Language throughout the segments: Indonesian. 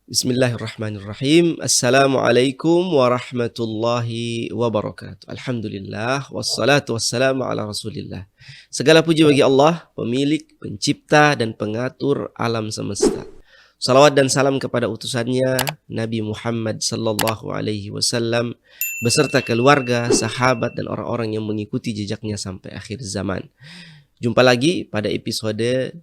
Bismillahirrahmanirrahim. Assalamualaikum warahmatullahi wabarakatuh. Alhamdulillah, wassalatu wassalamu ala rasulillah. Segala puji bagi Allah, pemilik, pencipta, dan pengatur alam semesta. Salawat dan salam kepada utusannya, Nabi Muhammad sallallahu alaihi wasallam, beserta keluarga, sahabat, dan orang-orang yang mengikuti jejaknya sampai akhir zaman. Jumpa lagi pada episode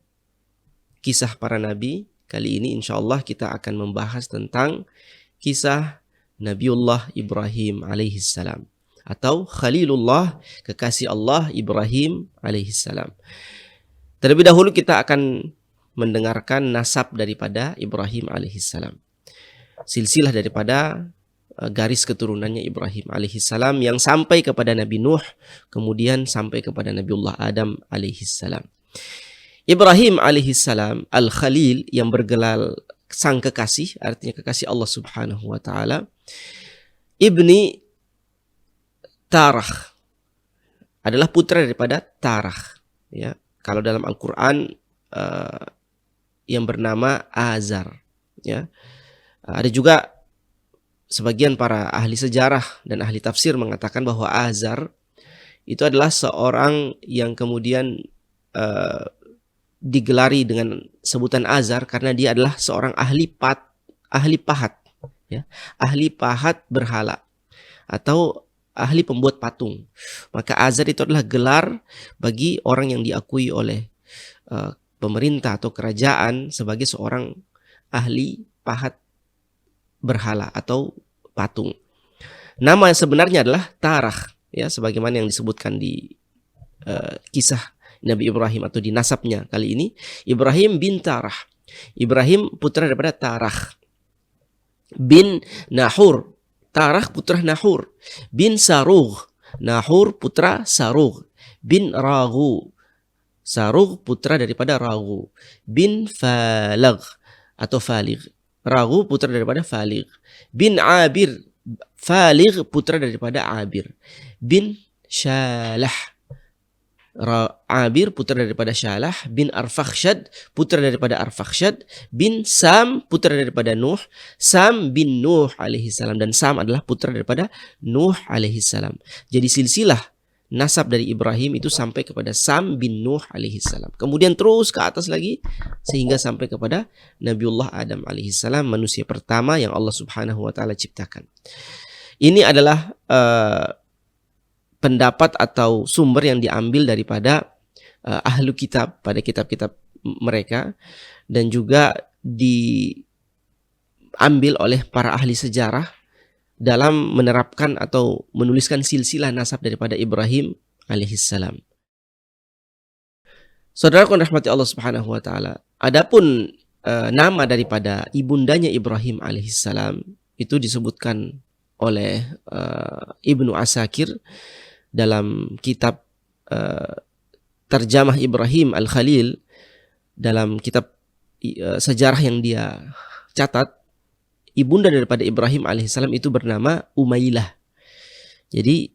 Kisah Para Nabi. Kali ini insya Allah kita akan membahas tentang kisah Nabiullah Ibrahim alaihissalam atau Khalilullah, kekasih Allah Ibrahim alaihissalam. Terlebih dahulu kita akan mendengarkan nasab daripada Ibrahim alaihissalam, silsilah daripada garis keturunannya Ibrahim alaihissalam yang sampai kepada Nabi Nuh, kemudian sampai kepada Nabiullah Adam alaihissalam. Ibrahim alaihissalam al-Khalil yang bergelar sang kekasih, artinya kekasih Allah subhanahu wa ta'ala, ibni Tarah, adalah putra daripada Tarah. Ya, kalau dalam Al-Quran yang bernama Azar. Ya, ada juga sebagian para ahli sejarah dan ahli tafsir mengatakan bahwa Azar itu adalah seorang yang kemudian digelari dengan sebutan Azar karena dia adalah seorang ahli pahat, ya, ahli pahat berhala atau ahli pembuat patung. Maka Azar itu adalah gelar bagi orang yang diakui oleh pemerintah atau kerajaan sebagai seorang ahli pahat berhala atau patung. Nama yang sebenarnya adalah Tarah, ya, sebagaimana yang disebutkan di kisah Nabi Ibrahim atau di nasabnya kali ini, Ibrahim bin Tarah. Ibrahim putra daripada Tarah bin Nahur. Tarah putra Nahur bin Sarugh. Nahur putra Sarugh bin Raghu. Sarugh putra daripada Raghu bin Faligh atau Faligh. Raghu putra daripada Faligh bin Abir. Faligh putra daripada Abir bin Shalah. Abir putra daripada Shalah bin Arfakhshad putra daripada Arfakhshad bin Sam putra daripada Nuh, Sam bin Nuh alaihissalam, dan Sam adalah putra daripada Nuh alaihissalam. Jadi silsilah nasab dari Ibrahim itu sampai kepada Sam bin Nuh alaihissalam, kemudian terus ke atas lagi sehingga sampai kepada Nabiullah Adam alaihissalam, manusia pertama yang Allah subhanahu wa ta'ala ciptakan. Ini adalah pendapat atau sumber yang diambil daripada ahlu kitab pada kitab-kitab mereka, dan juga diambil oleh para ahli sejarah dalam menerapkan atau menuliskan silsilah nasab daripada Ibrahim alaihissalam. Saudaraku rahmati Allah subhanahu wa ta'ala, adapun nama daripada ibundanya Ibrahim alaihissalam itu disebutkan oleh Ibnu Asakir dalam kitab Terjamah Ibrahim al-Khalil. Dalam kitab sejarah yang dia catat, ibunda daripada Ibrahim alaihissalam itu bernama Umaylah. Jadi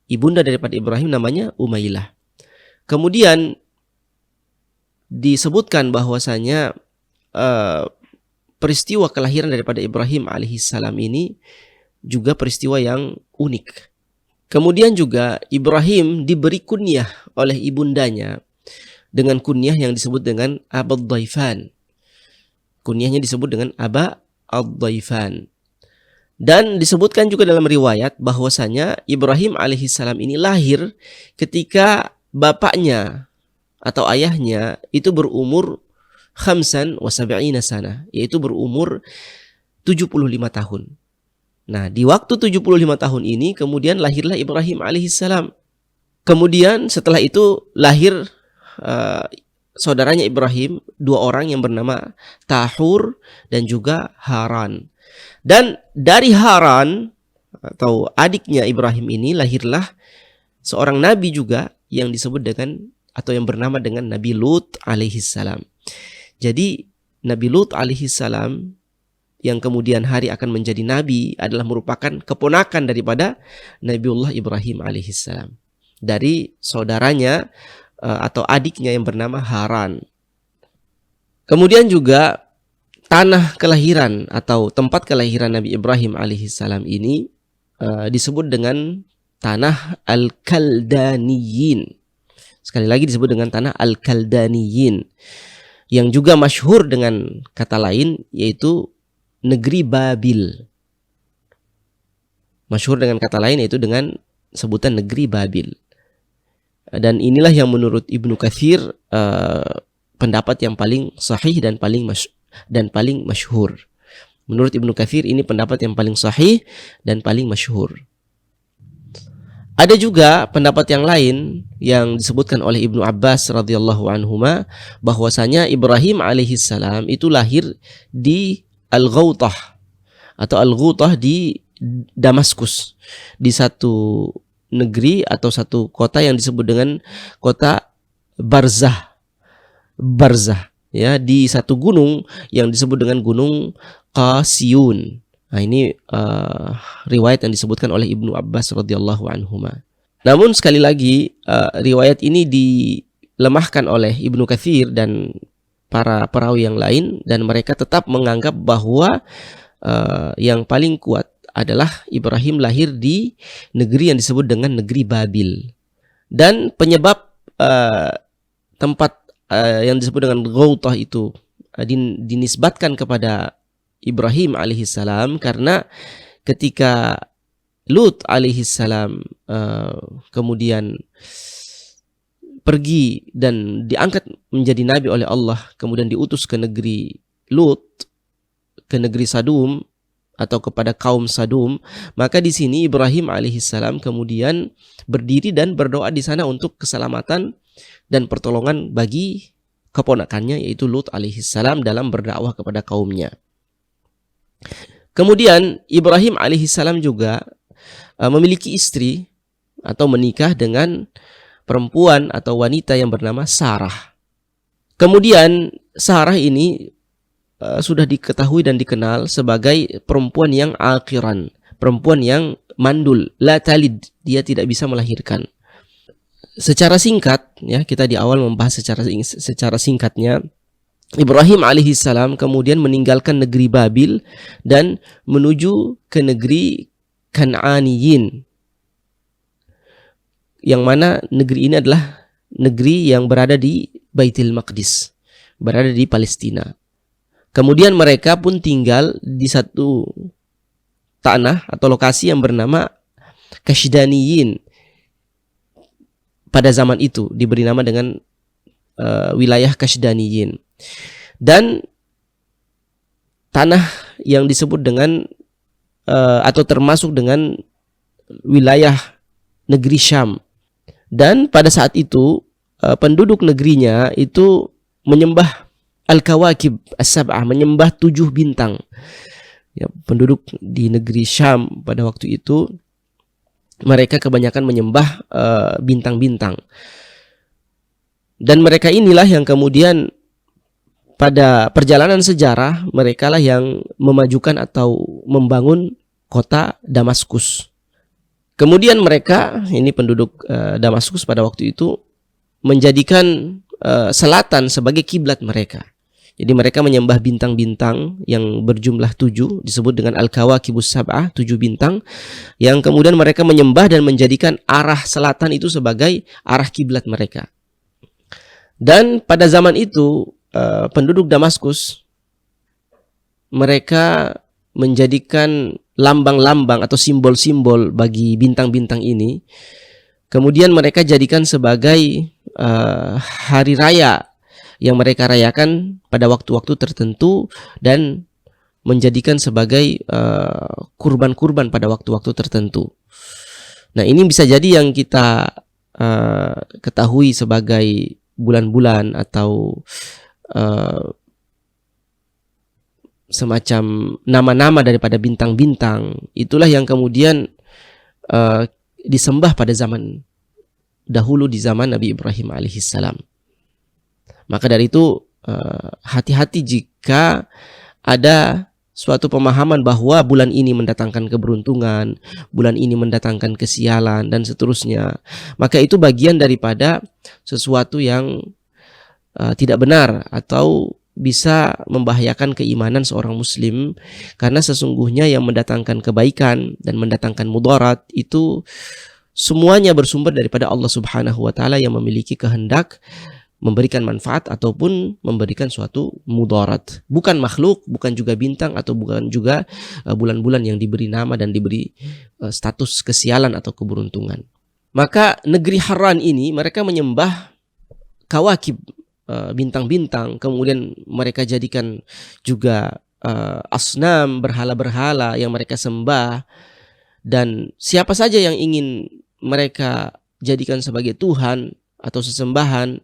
ibunda daripada Ibrahim namanya Umaylah. Kemudian disebutkan bahwasanya peristiwa kelahiran daripada Ibrahim alaihissalam ini juga peristiwa yang unik. Kemudian juga Ibrahim diberi kunyah oleh ibundanya dengan kunyah yang disebut dengan Aba Dhaifan. Kunyahnya disebut dengan Aba Dhaifan. Dan disebutkan juga dalam riwayat bahwasanya Ibrahim alaihissalam ini lahir ketika bapaknya atau ayahnya itu berumur 75 sana, yaitu berumur 75 tahun. Nah, di waktu 75 tahun ini kemudian lahirlah Ibrahim alaihissalam. Kemudian setelah itu lahir saudaranya Ibrahim, dua orang yang bernama Tahur dan juga Haran. Dan dari Haran atau adiknya Ibrahim ini lahirlah seorang nabi juga yang disebut dengan atau yang bernama dengan Nabi Lut alaihissalam. Jadi Nabi Lut alaihissalam yang kemudian hari akan menjadi nabi adalah merupakan keponakan daripada Nabiullah Ibrahim alaihissalam dari saudaranya atau adiknya yang bernama Haran. Kemudian juga tanah kelahiran atau tempat kelahiran Nabi Ibrahim alaihissalam ini disebut dengan tanah Al-Kaldaniyin. Sekali lagi disebut dengan tanah Al-Kaldaniyin, yang juga masyhur dengan kata lain yaitu negeri Babil. Masyhur dengan kata lain yaitu dengan sebutan negeri Babil. Dan inilah yang menurut Ibnu Katsir pendapat yang paling sahih dan paling masyhur. Menurut Ibnu Katsir ini pendapat yang paling sahih dan paling masyhur. Ada juga pendapat yang lain yang disebutkan oleh Ibnu Abbas radhiyallahu anhuma, bahwasanya Ibrahim alaihissalam itu lahir di Al-Ghautah atau Al-Ghutah di Damaskus, di satu negeri atau satu kota yang disebut dengan kota Barzah, ya, di satu gunung yang disebut dengan Gunung Qasiyun. Nah, ini riwayat yang disebutkan oleh Ibnu Abbas radhiyallahu anhuma. Namun sekali lagi riwayat ini dilemahkan oleh Ibnu Katsir dan para perawi yang lain, dan mereka tetap menganggap bahwa yang paling kuat adalah Ibrahim lahir di negeri yang disebut dengan negeri Babil. Dan penyebab tempat yang disebut dengan Ghautah itu dinisbatkan kepada Ibrahim alaihissalam karena ketika Lut alaihissalam kemudian pergi dan diangkat menjadi nabi oleh Allah, kemudian diutus ke negeri Lut, ke negeri Sadum atau kepada kaum Sadum, maka di sini Ibrahim alaihissalam kemudian berdiri dan berdoa di sana untuk keselamatan dan pertolongan bagi keponakannya yaitu Lut alaihissalam dalam berdakwah kepada kaumnya. Kemudian Ibrahim alaihissalam juga memiliki istri atau menikah dengan perempuan atau wanita yang bernama Sarah. Kemudian Sarah ini sudah diketahui dan dikenal sebagai perempuan yang aqiran, perempuan yang mandul, la talid, dia tidak bisa melahirkan. Secara singkat, ya, kita di awal membahas secara singkatnya, Ibrahim alaihissalam kemudian meninggalkan negeri Babil dan menuju ke negeri Kan'aniyin, yang mana negeri ini adalah negeri yang berada di Baitul Maqdis, berada di Palestina. Kemudian mereka pun tinggal di satu tanah atau lokasi yang bernama Kashdaniyin. Pada zaman itu diberi nama dengan wilayah Kashdaniyin. Dan tanah yang disebut dengan atau termasuk dengan wilayah negeri Syam. Dan pada saat itu penduduk negerinya itu menyembah Al-Kawakib As-Sab'ah, menyembah 7 bintang. Ya, penduduk di negeri Syam pada waktu itu mereka kebanyakan menyembah bintang-bintang. Dan mereka inilah yang kemudian pada perjalanan sejarah mereka lah yang memajukan atau membangun kota Damaskus. Kemudian mereka, ini penduduk Damaskus pada waktu itu, menjadikan selatan sebagai kiblat mereka. Jadi mereka menyembah bintang-bintang yang berjumlah 7, disebut dengan Al-Kawakibus Sab'ah, 7 bintang, yang kemudian mereka menyembah dan menjadikan arah selatan itu sebagai arah kiblat mereka. Dan pada zaman itu penduduk Damaskus mereka menjadikan lambang-lambang atau simbol-simbol bagi bintang-bintang ini. Kemudian mereka jadikan sebagai hari raya yang mereka rayakan pada waktu-waktu tertentu dan menjadikan sebagai kurban-kurban pada waktu-waktu tertentu. Nah, ini bisa jadi yang kita ketahui sebagai bulan-bulan atau semacam nama-nama daripada bintang-bintang. Itulah yang kemudian disembah pada zaman dahulu, di zaman Nabi Ibrahim alaihissalam. Maka dari itu hati-hati jika ada suatu pemahaman bahwa bulan ini mendatangkan keberuntungan, bulan ini mendatangkan kesialan dan seterusnya. Maka itu bagian daripada sesuatu yang tidak benar atau bisa membahayakan keimanan seorang muslim, karena sesungguhnya yang mendatangkan kebaikan dan mendatangkan mudarat itu semuanya bersumber daripada Allah Subhanahu wa taala yang memiliki kehendak memberikan manfaat ataupun memberikan suatu mudarat. Bukan makhluk, bukan juga bintang, atau bukan juga bulan-bulan yang diberi nama dan diberi status kesialan atau keberuntungan. Maka negeri Harran ini mereka menyembah kawakib, bintang-bintang, kemudian mereka jadikan juga asnam, berhala-berhala yang mereka sembah, dan siapa saja yang ingin mereka jadikan sebagai Tuhan atau sesembahan,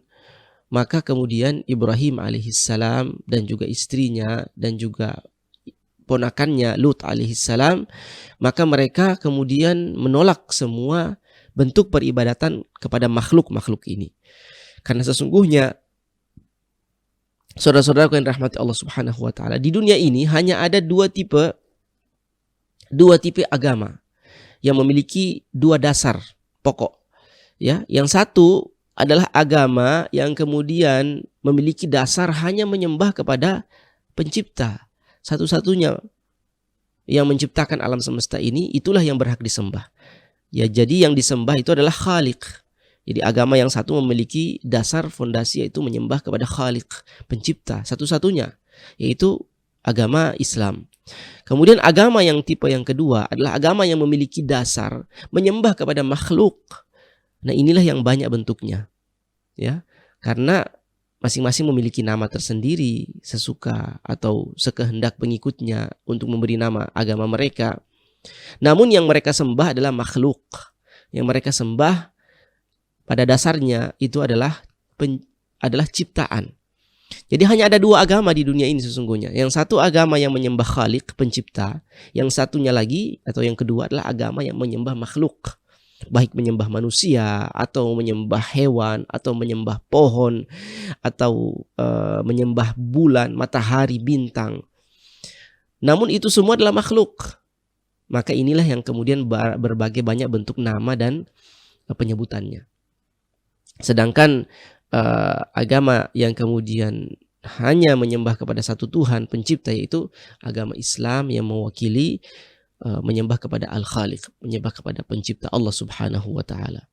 maka kemudian Ibrahim alaihissalam dan juga istrinya dan juga ponakannya Lut alaihissalam, maka mereka kemudian menolak semua bentuk peribadatan kepada makhluk-makhluk ini. Karena sesungguhnya saudara-saudaraku yang rahmati Allah Subhanahu wa taala, di dunia ini hanya ada dua tipe agama yang memiliki dua dasar pokok. Ya, yang satu adalah agama yang kemudian memiliki dasar hanya menyembah kepada pencipta. Satu-satunya yang menciptakan alam semesta ini, itulah yang berhak disembah. Ya, jadi yang disembah itu adalah Khaliq. Jadi agama yang satu memiliki dasar fondasi, yaitu menyembah kepada Khaliq, pencipta satu-satunya, yaitu agama Islam. Kemudian agama yang tipe yang kedua adalah agama yang memiliki dasar menyembah kepada makhluk. Nah, inilah yang banyak bentuknya. Ya, karena masing-masing memiliki nama tersendiri, sesuka atau sekehendak pengikutnya untuk memberi nama agama mereka. Namun yang mereka sembah adalah makhluk. Yang mereka sembah pada dasarnya itu adalah ciptaan. Jadi hanya ada dua agama di dunia ini sesungguhnya. Yang satu agama yang menyembah Khaliq, pencipta. Yang satunya lagi atau yang kedua adalah agama yang menyembah makhluk. Baik menyembah manusia atau menyembah hewan atau menyembah pohon atau menyembah bulan, matahari, bintang. Namun itu semua adalah makhluk. Maka inilah yang kemudian berbagai banyak bentuk nama dan penyebutannya. Sedangkan agama yang kemudian hanya menyembah kepada satu Tuhan pencipta, yaitu agama Islam yang mewakili menyembah kepada Al-Khaliq, menyembah kepada pencipta Allah Subhanahu wa taala.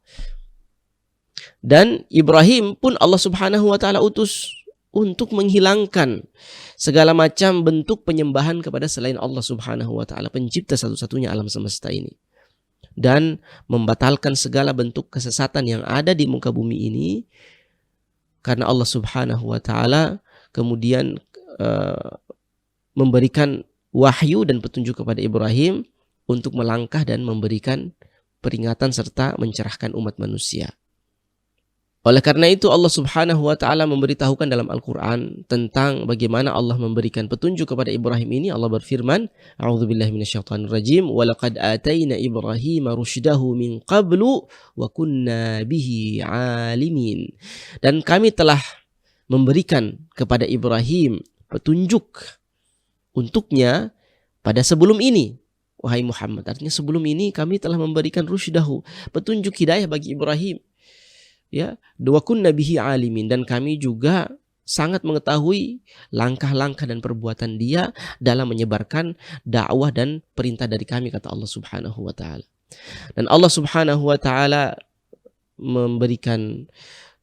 Dan Ibrahim pun Allah Subhanahu wa taala utus untuk menghilangkan segala macam bentuk penyembahan kepada selain Allah Subhanahu wa taala, pencipta satu-satunya alam semesta ini, dan membatalkan segala bentuk kesesatan yang ada di muka bumi ini, karena Allah Subhanahu wa taala kemudian memberikan wahyu dan petunjuk kepada Ibrahim untuk melangkah dan memberikan peringatan serta mencerahkan umat manusia. Oleh karena itu Allah Subhanahu wa taala memberitahukan dalam Al-Qur'an tentang bagaimana Allah memberikan petunjuk kepada Ibrahim ini. Allah berfirman, A'udzubillahi minasyaitonirrajim, "Wa laqad ataina Ibrahima rusydahu min qablu wa kunna bihi 'alimin." Dan kami telah memberikan kepada Ibrahim petunjuk untuknya pada sebelum ini, wahai Muhammad. Artinya sebelum ini kami telah memberikan rusydahu, petunjuk hidayah bagi Ibrahim. Ya, wa kunna bihi 'alimin, dan kami juga sangat mengetahui langkah-langkah dan perbuatan dia dalam menyebarkan dakwah dan perintah dari kami, kata Allah Subhanahu wa taala. Dan Allah Subhanahu wa taala memberikan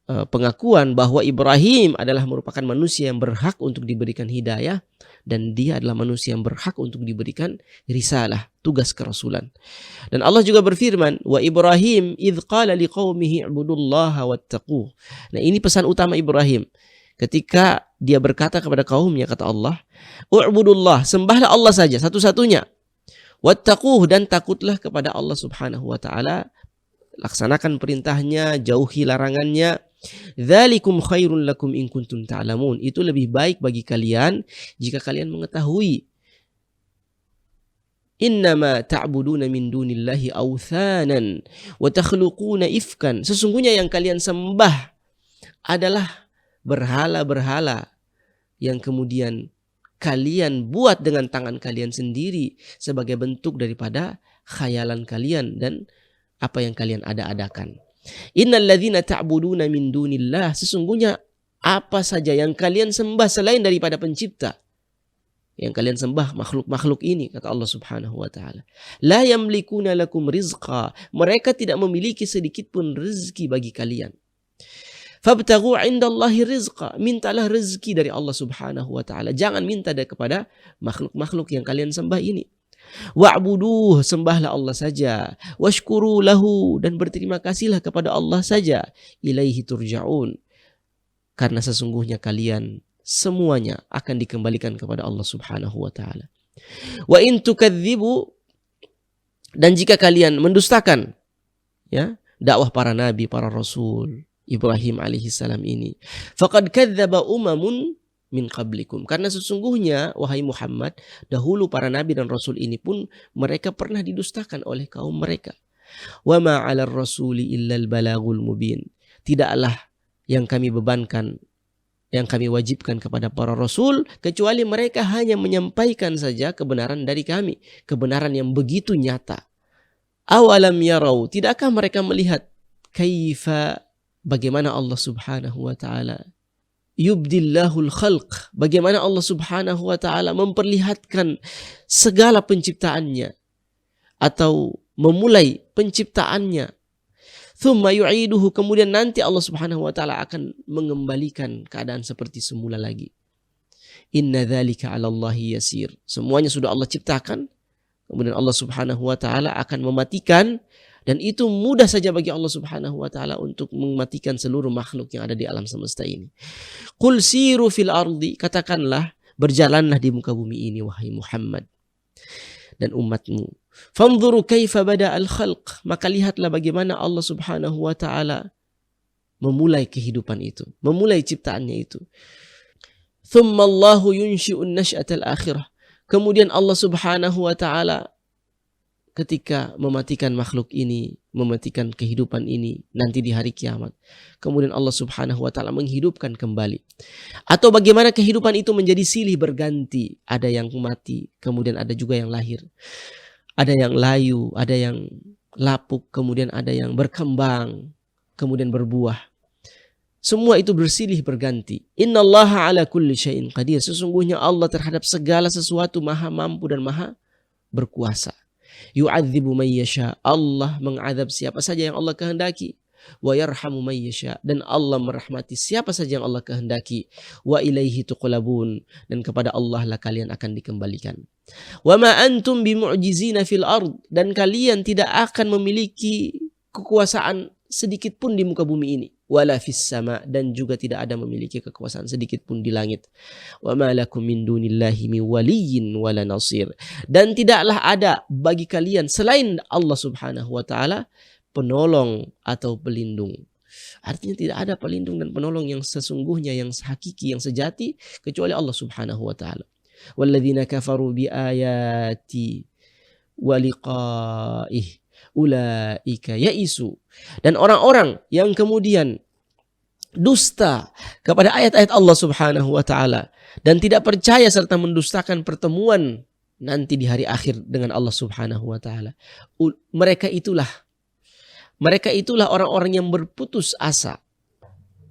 pengakuan bahwa Ibrahim adalah merupakan manusia yang berhak untuk diberikan hidayah, dan dia adalah manusia yang berhak untuk diberikan risalah, tugas kerasulan. Dan Allah juga berfirman, wa Ibrahim idz qala liqaumihi ibudullaha wattaquh. Nah, ini pesan utama Ibrahim ketika dia berkata kepada kaumnya, kata Allah, u'budullah, sembahlah Allah saja satu-satunya, wattaquh, dan takutlah kepada Allah Subhanahu wa taala, laksanakan perintahnya, jauhi larangannya. Dzalikum khairun lakum in kuntum ta'lamun. Itu lebih baik bagi kalian jika kalian mengetahui. Innama ta'buduna min dunillahi awthanan wa takhluquna ifkan. Sesungguhnya yang kalian sembah adalah berhala-berhala yang kemudian kalian buat dengan tangan kalian sendiri sebagai bentuk daripada khayalan kalian dan apa yang kalian ada-adakan. Innal ladzina ta'buduna min dunillah, sesungguhnya apa saja yang kalian sembah selain daripada pencipta, yang kalian sembah makhluk-makhluk ini, kata Allah Subhanahu wa taala. La yamlikuna lakum rizqa. Mereka tidak memiliki sedikit pun rezeki bagi kalian. Fabtaghu 'indallahi rizqa. Mintalah rezeki dari Allah Subhanahu wa taala. Jangan minta kepada makhluk-makhluk yang kalian sembah ini. Wa'buduh, sembahlah Allah saja. Washkuru lahu, dan berterima kasihlah kepada Allah saja. Ilaihi turja'un. Karena sesungguhnya kalian semuanya akan dikembalikan kepada Allah Subhanahu wa taala. Wa in tukadzibu, dan jika kalian mendustakan ya dakwah para nabi, para rasul, Ibrahim alaihissalam ini, faqad kadzdzaba umamun min qablikum, karena sesungguhnya wahai Muhammad, dahulu para nabi dan rasul ini pun mereka pernah didustakan oleh kaum mereka. Wa ma 'alar rasuli illal balagul mubin. Tidaklah yang kami bebankan, yang kami wajibkan kepada para rasul, kecuali mereka hanya menyampaikan saja kebenaran dari kami, kebenaran yang begitu nyata. Awalam yarau, tidakkah mereka melihat kaifa, bagaimana Allah Subhanahu wa taala yubdillahul khalq, bagaimana Allah Subhanahu wa taala memperlihatkan segala penciptaannya atau memulai penciptaannya. Thumma yu'iduhu, kemudian nanti Allah Subhanahu wa taala akan mengembalikan keadaan seperti semula lagi. Inna dzalika 'alallahi yasir. Semuanya sudah Allah ciptakan, kemudian Allah Subhanahu wa taala akan mematikan, dan itu mudah saja bagi Allah Subhanahu wa taala untuk mematikan seluruh makhluk yang ada di alam semesta ini. Qul siru fil ardi, katakanlah berjalanlah di muka bumi ini wahai Muhammad dan umatmu. Fanzuru kaifa bada'al khalq, maka lihatlah bagaimana Allah Subhanahu wa taala memulai kehidupan itu, memulai ciptaannya itu. Thumma Allahu yunshi'un nash'atal akhirah, kemudian Allah Subhanahu wa taala ketika mematikan makhluk ini, mematikan kehidupan ini nanti di hari kiamat, kemudian Allah Subhanahu wa taala menghidupkan kembali. Atau bagaimana kehidupan itu menjadi silih berganti, ada yang mati, kemudian ada juga yang lahir. Ada yang layu, ada yang lapuk, kemudian ada yang berkembang, kemudian berbuah. Semua itu bersilih berganti. Innallaha ala kulli syai'in qadir. Sesungguhnya Allah terhadap segala sesuatu maha mampu dan maha berkuasa. Yu'adzibu man yasha. Allah mengadab siapa saja yang Allah kehendaki. Wa yarhamu man yasha, dan Allah merahmati siapa saja yang Allah kehendaki. Wa ilaihi tuqlabun, dan kepada Allah lah kalian akan dikembalikan. Wa ma antum bimu'jizina fil ard, dan kalian tidak akan memiliki kekuasaan sedikit pun di muka bumi ini. Wala fis sama, dan juga tidak ada memiliki kekuasaan sedikit pun di langit. Wa ma lakum min dunillahi min waliyyin wala nasir, dan tidaklah ada bagi kalian selain Allah Subhanahu wa taala penolong atau pelindung. Artinya tidak ada pelindung dan penolong yang sesungguhnya, yang hakiki, yang sejati, kecuali Allah Subhanahu wa taala. Walladzina kafaru biayati wa liqa'ih ulaika yaisu, dan orang-orang yang kemudian dusta kepada ayat-ayat Allah Subhanahu wa taala dan tidak percaya serta mendustakan pertemuan nanti di hari akhir dengan Allah Subhanahu wa taala, mereka itulah orang-orang yang berputus asa.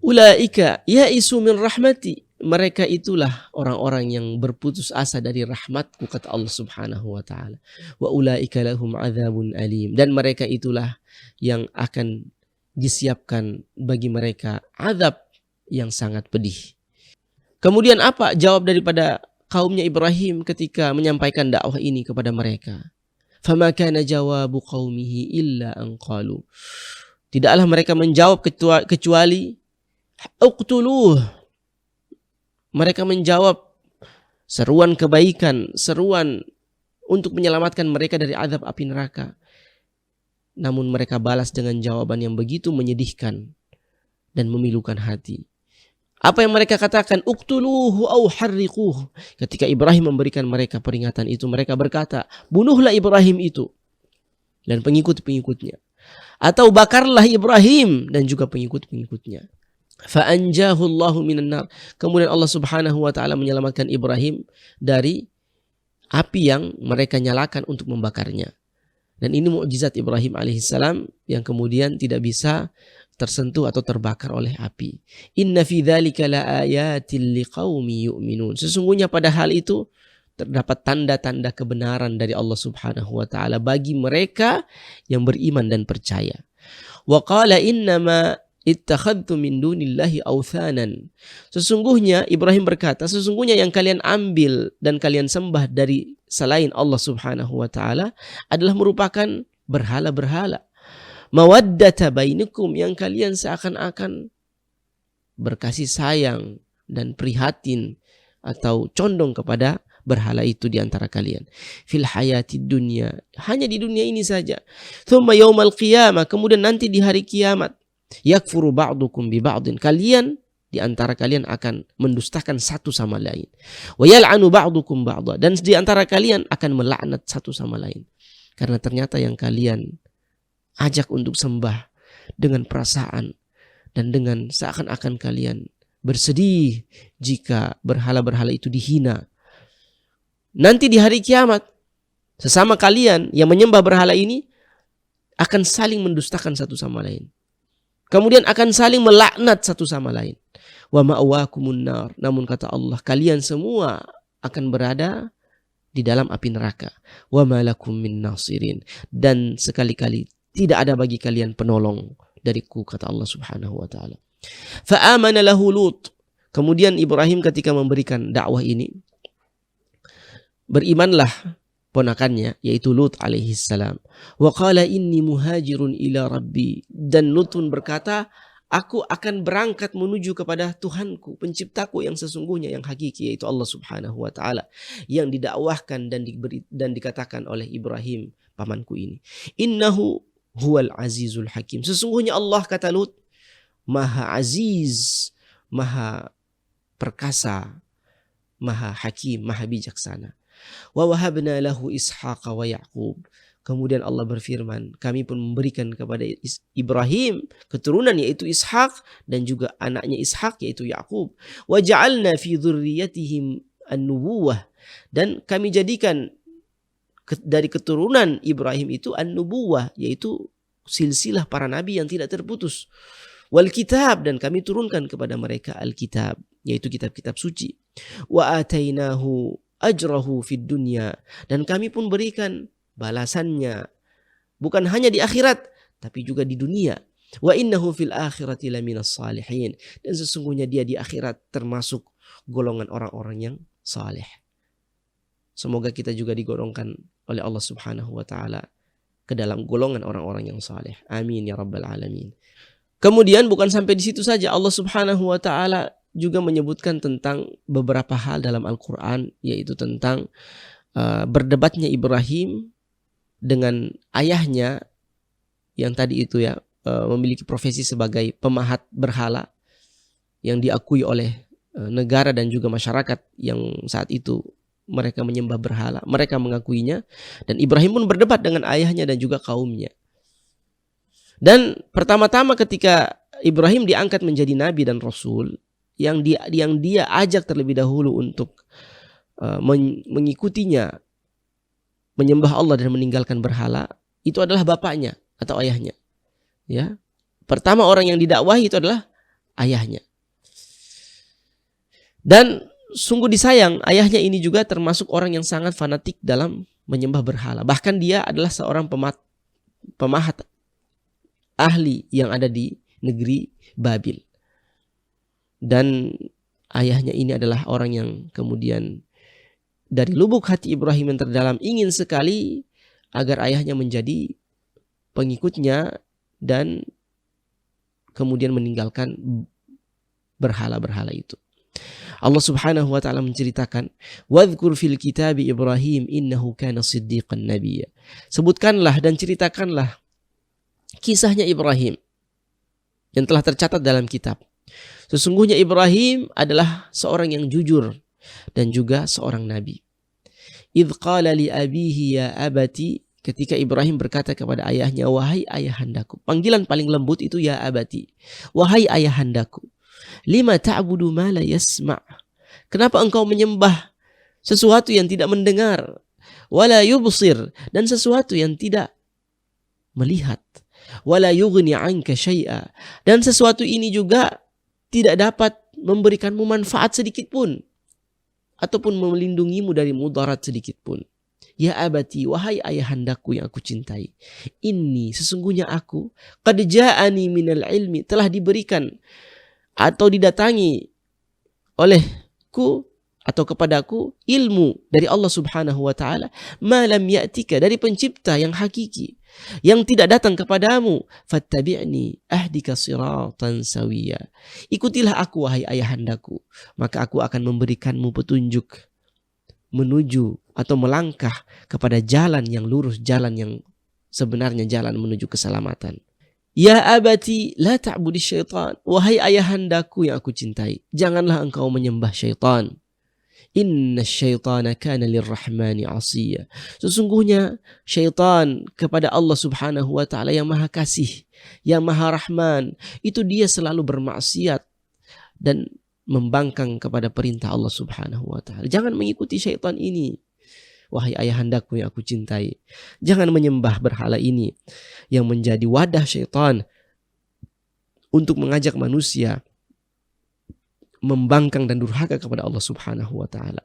Ulaika yaisu min rahmati, mereka itulah orang-orang yang berputus asa dari rahmatku, kata Allah Subhanahu wa taala. Wa ulaika lahum adzabun alim, dan mereka itulah yang akan disiapkan bagi mereka azab yang sangat pedih. Kemudian apa jawab daripada kaumnya Ibrahim ketika menyampaikan dakwah ini kepada mereka? Fama kana jawabu qaumihi illa an qalu, tidaklah mereka menjawab kecuali uqtuluh. Mereka menjawab seruan kebaikan, seruan untuk menyelamatkan mereka dari azab api neraka. Namun mereka balas dengan jawaban yang begitu menyedihkan dan memilukan hati. Apa yang mereka katakan? Uqtuluhu au harriquh. Ketika Ibrahim memberikan mereka peringatan itu, mereka berkata, bunuhlah Ibrahim itu dan pengikut-pengikutnya, atau bakarlah Ibrahim dan juga pengikut-pengikutnya. Fa'anjahu Allahu minan nar. Kemudian Allah Subhanahu wa taala menyelamatkan Ibrahim dari api yang mereka nyalakan untuk membakarnya. Dan ini mukjizat Ibrahim alaihissalam yang kemudian tidak bisa tersentuh atau terbakar oleh api. Inna fi dzalika laayatil liqaumi yu'minun. Sesungguhnya pada hal itu terdapat tanda-tanda kebenaran dari Allah Subhanahu wa taala bagi mereka yang beriman dan percaya. Wa qala innama ittakhadtu min dunillahi authanan. Sesungguhnya Ibrahim berkata, sesungguhnya yang kalian ambil dan kalian sembah dari selain Allah Subhanahu wa taala adalah merupakan berhala-berhala. Mawaddata bainakum, yang kalian seakan-akan berkasih sayang dan prihatin atau condong kepada berhala itu di antara kalian. Fil hayati dunya, hanya di dunia ini saja. Thumma yaumal qiyamah, kemudian nanti di hari kiamat, yakfuru ba'dukum bi ba'din, kalian di antara kalian akan mendustakan satu sama lain. Wa yal'anu ba'dukum ba'dha, dan di antara kalian akan melaknat satu sama lain. Karena ternyata yang kalian ajak untuk sembah dengan perasaan dan dengan seakan-akan kalian bersedih jika berhala-berhala itu dihina. Nanti di hari kiamat, sesama kalian yang menyembah berhala ini akan saling mendustakan satu sama lain. Kemudian akan saling melaknat satu sama lain. Wa ma'wakumun nar, namun kata Allah, kalian semua akan berada di dalam api neraka. Wa ma lakum min nasirin, dan sekali-kali tidak ada bagi kalian penolong dariku, kata Allah Subhanahu wa taala. Fa amana lahu Lut. Kemudian Ibrahim ketika memberikan dakwah ini, berimanlah ponakannya yaitu Lut alaihi salam. Wa qala inni muhajirun ila rabbi, dan Lut pun berkata, aku akan berangkat menuju kepada Tuhanku, penciptaku yang sesungguhnya, yang hakiki, yaitu Allah Subhanahu wa taala, yang didakwahkan dan dikatakan oleh Ibrahim pamanku ini. Innahu huwal azizul hakim. Sesungguhnya Allah, kata Lut, maha aziz, maha perkasa, maha hakim, maha bijaksana. Wa wahabna lahu ishaqa wa ya'qub. Kemudian Allah berfirman, kami pun memberikan kepada Ibrahim keturunan yaitu Ishak, dan juga anaknya Ishak yaitu Ya'qub. Wa ja'alna fi dzurriyyatihim an-nubuwah, dan kami jadikan dari keturunan Ibrahim itu an-nubuwah, yaitu silsilah para nabi yang tidak terputus. Wal kitab, dan kami turunkan kepada mereka al-kitab, yaitu kitab-kitab suci. Wa atainahu ajrahu fid dunya, dan kami pun berikan balasannya bukan hanya di akhirat tapi juga di dunia. Wa innahu fil akhirati laminas salihin, dan sesungguhnya dia di akhirat termasuk golongan orang-orang yang saleh. Semoga kita juga digolongkan oleh Allah Subhanahu wa taala ke dalam golongan orang-orang yang saleh. Amin ya rabbal alamin. Kemudian bukan sampai di situ saja, Allah Subhanahu wa taala juga menyebutkan tentang beberapa hal dalam Al-Qur'an, yaitu tentang berdebatnya Ibrahim dengan ayahnya yang tadi itu ya, memiliki profesi sebagai pemahat berhala yang diakui oleh negara dan juga masyarakat yang saat itu mereka menyembah berhala, mereka mengakuinya, dan Ibrahim pun berdebat dengan ayahnya dan juga kaumnya. Dan pertama-tama ketika Ibrahim diangkat menjadi nabi dan rasul, yang dia ajak terlebih dahulu untuk mengikutinya menyembah Allah dan meninggalkan berhala, itu adalah bapaknya atau ayahnya. Ya, pertama orang yang didakwahi itu adalah ayahnya. Dan sungguh disayang, ayahnya ini juga termasuk orang yang sangat fanatik dalam menyembah berhala. Bahkan dia adalah seorang pemahat ahli yang ada di negeri Babil. Dan ayahnya ini adalah orang yang kemudian dari lubuk hati Ibrahim yang terdalam ingin sekali agar ayahnya menjadi pengikutnya dan kemudian meninggalkan berhala-berhala itu. Allah Subhanahu wa taala menceritakan, "Wadhkur fil kitabi Ibrahim innahu kana siddiqan nabiyya." Sebutkanlah dan ceritakanlah kisahnya Ibrahim yang telah tercatat dalam kitab. Sesungguhnya Ibrahim adalah seorang yang jujur dan juga seorang nabi. Idh qala li abihi ya abati, ketika Ibrahim berkata kepada ayahnya, wahai ayahandaku. Panggilan paling lembut itu ya abati, wahai ayahandaku. Lima ta'budu ma la yasma', kenapa engkau menyembah sesuatu yang tidak mendengar, wala yubsir, dan sesuatu yang tidak melihat, wala yughni 'anka syai'a. Dan sesuatu ini juga tidak dapat memberikanmu manfaat sedikit pun ataupun melindungimu dari mudarat sedikit pun. Ya abati, wahai ayahandaku yang aku cintai, inni, sesungguhnya aku, qad ja'ani minal ilmi, telah diberikan atau didatangi olehku atau kepadaku ilmu dari Allah Subhanahu wa taala, ma lam ya'tika, dari pencipta yang hakiki, yang tidak datang kepadamu. Fattabi'ni ahdika siratan sawiya. Ikutilah aku wahai ayahandaku, maka aku akan memberikanmu petunjuk menuju atau melangkah kepada jalan yang lurus, jalan yang sebenarnya, jalan menuju keselamatan. Ya abati la ta'budi syaitan, wahai ayahandaku yang aku cintai, janganlah engkau menyembah syaitan. Inna syaitana kana lirrahmani asiya. Sesungguhnya syaitan kepada Allah Subhanahu wa ta'ala yang maha kasih, yang maha rahman, itu dia selalu bermaksiat dan membangkang kepada perintah Allah Subhanahu wa ta'ala. Jangan mengikuti syaitan ini, wahai ayahandaku yang aku cintai. Jangan menyembah berhala ini yang menjadi wadah syaitan untuk mengajak manusia membangkang dan durhaka kepada Allah Subhanahu wa ta'ala.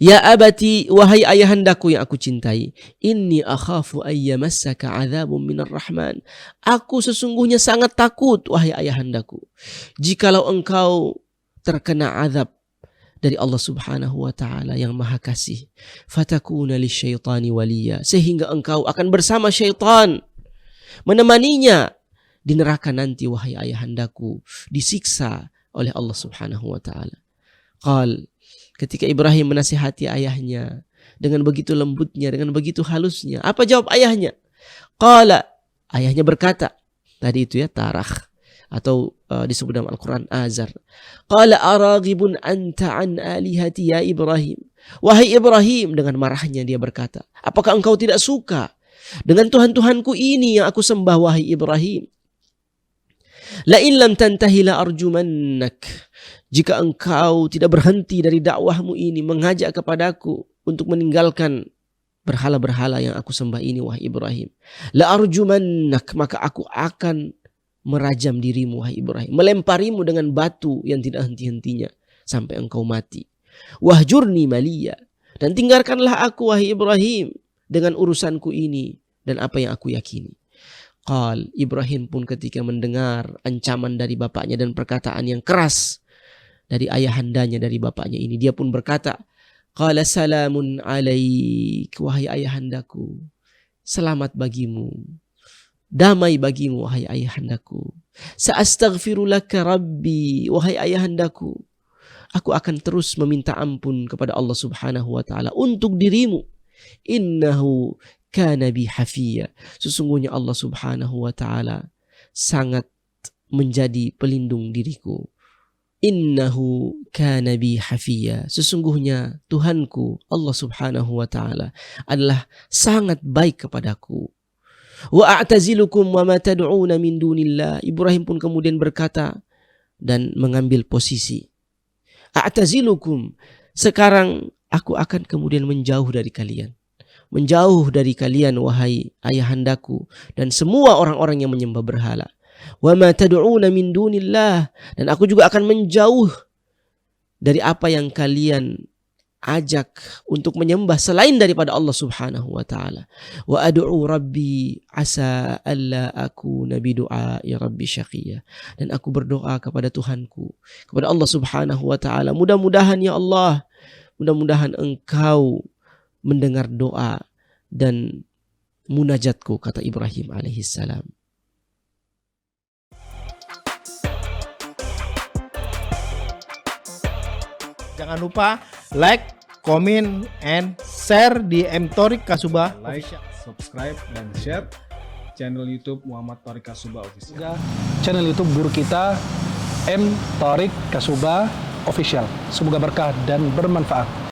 Ya abati, wahai ayahandaku yang aku cintai, inni akhafu ayyamassaka adzabun minar rahman. Aku sesungguhnya sangat takut, wahai ayahandaku, jikalau engkau terkena azab dari Allah Subhanahu wa ta'ala yang maha kasih. Fatakuna lisyaitani waliya, sehingga engkau akan bersama syaitan, menemaninya di neraka nanti, wahai ayahandaku, disiksa oleh Allah Subhanahu wa ta'ala. Qal, ketika Ibrahim menasihati ayahnya dengan begitu lembutnya, dengan begitu halusnya, apa jawab ayahnya? Qala, ayahnya berkata, tadi itu ya, tarakh, atau disebut dalam Al-Quran azar. Qala araghibun anta an alihati ya Ibrahim. Wahai Ibrahim, dengan marahnya dia berkata, apakah engkau tidak suka dengan Tuhan-Tuhanku ini yang aku sembah, wahai Ibrahim? La in lam tantahi la arjumannak. Jika engkau tidak berhenti dari dakwahmu ini, mengajak kepadaku untuk meninggalkan berhala-berhala yang aku sembah ini, wahai Ibrahim, la arjumannak, maka aku akan merajam dirimu, wahai Ibrahim, melemparimu dengan batu yang tidak henti-hentinya sampai engkau mati. Wahjurni maliya, dan tinggalkanlah aku, wahai Ibrahim, dengan urusanku ini dan apa yang aku yakini. Qal, Ibrahim pun ketika mendengar ancaman dari bapaknya dan perkataan yang keras dari ayahandanya, dari bapaknya ini, dia pun berkata, qala salamun alaik, wahai ayahandaku, selamat bagimu, damai bagimu, wahai ayahandaku. Sa'astaghfiru laka rabbi, wahai ayahandaku, aku akan terus meminta ampun kepada Allah Subhanahu wa ta'ala untuk dirimu. Innahu kana bi hafiya, sesungguhnya Allah Subhanahu wa ta'ala sangat menjadi pelindung diriku. Innahu kana bi hafiya, sesungguhnya Tuhanku Allah Subhanahu wa ta'ala adalah sangat baik kepadaku. Wa a'tazilukum wa ma tad'una min dunillah. Ibrahim pun kemudian berkata dan mengambil posisi, a'tazilukum, sekarang aku akan kemudian menjauh dari kalian. Menjauh dari kalian, wahai ayahandaku, dan semua orang-orang yang menyembah berhala. Wa ma tad'una min dunillah, dan aku juga akan menjauh dari apa yang kalian ajak untuk menyembah selain daripada Allah Subhanahu wa ta'ala. Wa ad'u rabbi asa alla akuna bi du'ai rabbi syaqiyya, dan aku berdoa kepada Tuhanku, kepada Allah Subhanahu wa ta'ala, mudah-mudahan ya Allah, mudah-mudahan engkau mendengar doa dan munajatku, kata Ibrahim alaihissalam. Jangan lupa like, comment, and share di M Thorik Kasubah. Like, subscribe, dan share channel YouTube Muhammad Thorik Kasubah Official. Channel YouTube guru kita M Thorik Kasubah Official. Semoga berkah dan bermanfaat.